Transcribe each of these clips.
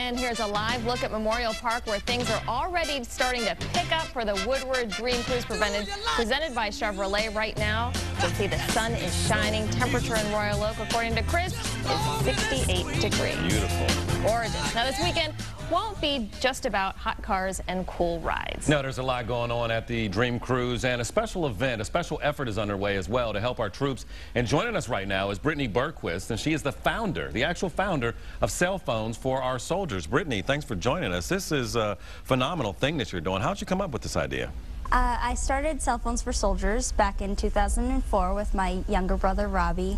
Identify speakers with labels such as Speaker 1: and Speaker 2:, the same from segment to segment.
Speaker 1: And here's a live look at Memorial Park where things are already starting to pick up for the Woodward Dream Cruise presented by Chevrolet right now. You can see the sun is shining. Temperature in Royal Oak, according to Chris, is 68 degrees.
Speaker 2: Beautiful.
Speaker 1: Gorgeous. Now this weekend won't be just about hot cars and cool rides.
Speaker 2: No, there's a lot going on at the Dream Cruise, and a special event, a special effort is underway as well to help our troops. And joining us right now is Brittany Bergquist, and she is the founder, the actual founder of Cell Phones for Our Soldiers. Brittany, thanks for joining us. This is a phenomenal thing that you're doing. How'd you come up with this idea?
Speaker 3: I started Cell Phones for Soldiers back in 2004 with my younger brother Robbie,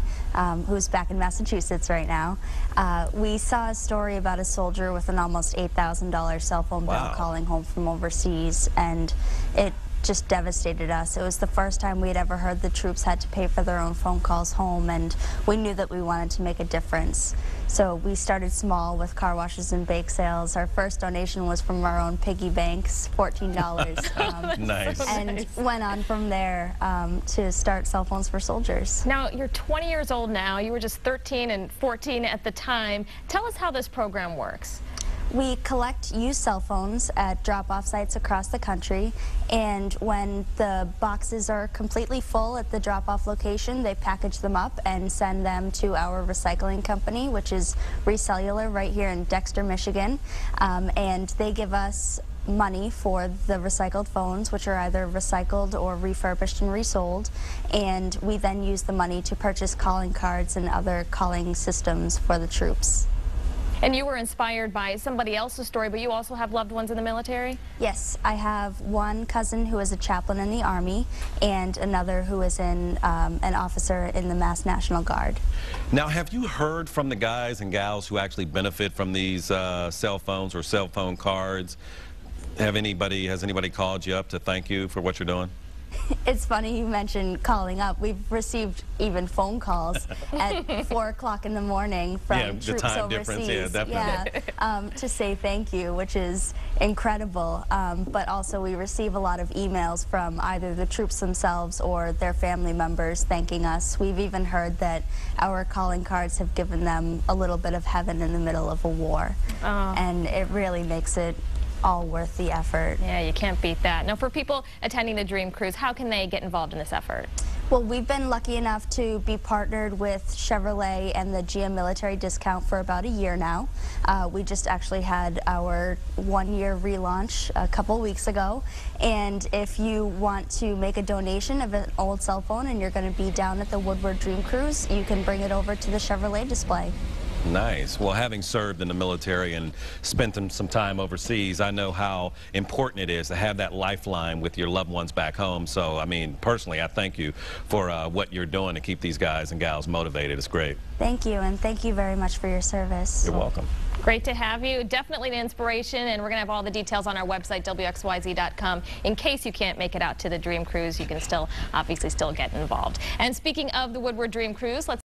Speaker 3: who's back in Massachusetts right now. We saw a story about a soldier with an almost $8,000 cell phone bill calling home from overseas, and it just devastated us. It was the first time we'd ever heard the troops had to pay for their own phone calls home, and we knew that we wanted to make a difference. So we started small with car washes and bake sales. Our first donation was from our own piggy banks, $14.
Speaker 2: Nice.
Speaker 3: And went on from there to start Cell Phones for Soldiers.
Speaker 1: Now, you're 20 years old now. You were just 13 and 14 at the time. Tell us how this program works.
Speaker 3: We collect used cell phones at drop-off sites across the country, and when the boxes are completely full at the drop-off location, they package them up and send them to our recycling company, which is Recellular right here in Dexter, Michigan, and they give us money for the recycled phones, which are either recycled or refurbished and resold, and we then use the money to purchase calling cards and other calling systems for the troops.
Speaker 1: And you were inspired by somebody else's story, but you also have loved ones in the military?
Speaker 3: Yes, I have one cousin who is a chaplain in the Army and another who is an officer in the Mass National Guard.
Speaker 2: Now, have you heard from the guys and gals who actually benefit from these cell phones or cell phone cards? Has anybody called you up to thank you for what you're doing?
Speaker 3: It's funny you mentioned calling up. We've received even phone calls at 4 o'clock in the morning from troops overseas. To say thank you, which is incredible. But also we receive a lot of emails from either the troops themselves or their family members thanking us. We've even heard that our calling cards have given them a little bit of heaven in the middle of a war. And it really makes it all worth the effort.
Speaker 1: Yeah, you can't beat that. Now, for people attending the Dream Cruise, how can they get involved in this effort?
Speaker 3: Well, we've been lucky enough to be partnered with Chevrolet and the GM military discount for about a year now. We just actually had our one-year relaunch a couple weeks ago, and if you want to make a donation of an old cell phone and you're going to be down at the Woodward Dream Cruise, you can bring it over to the Chevrolet display.
Speaker 2: Nice. Well, having served in the military and spent some time overseas, I know how important it is to have that lifeline with your loved ones back home. So, I mean, personally, I thank you for what you're doing to keep these guys and gals motivated. It's great.
Speaker 3: Thank you, and thank you very much for your service.
Speaker 2: You're welcome.
Speaker 1: Great to have you. Definitely an inspiration, and we're going to have all the details on our website, WXYZ.com. In case you can't make it out to the Dream Cruise, you can obviously still get involved. And speaking of the Woodward Dream Cruise, let's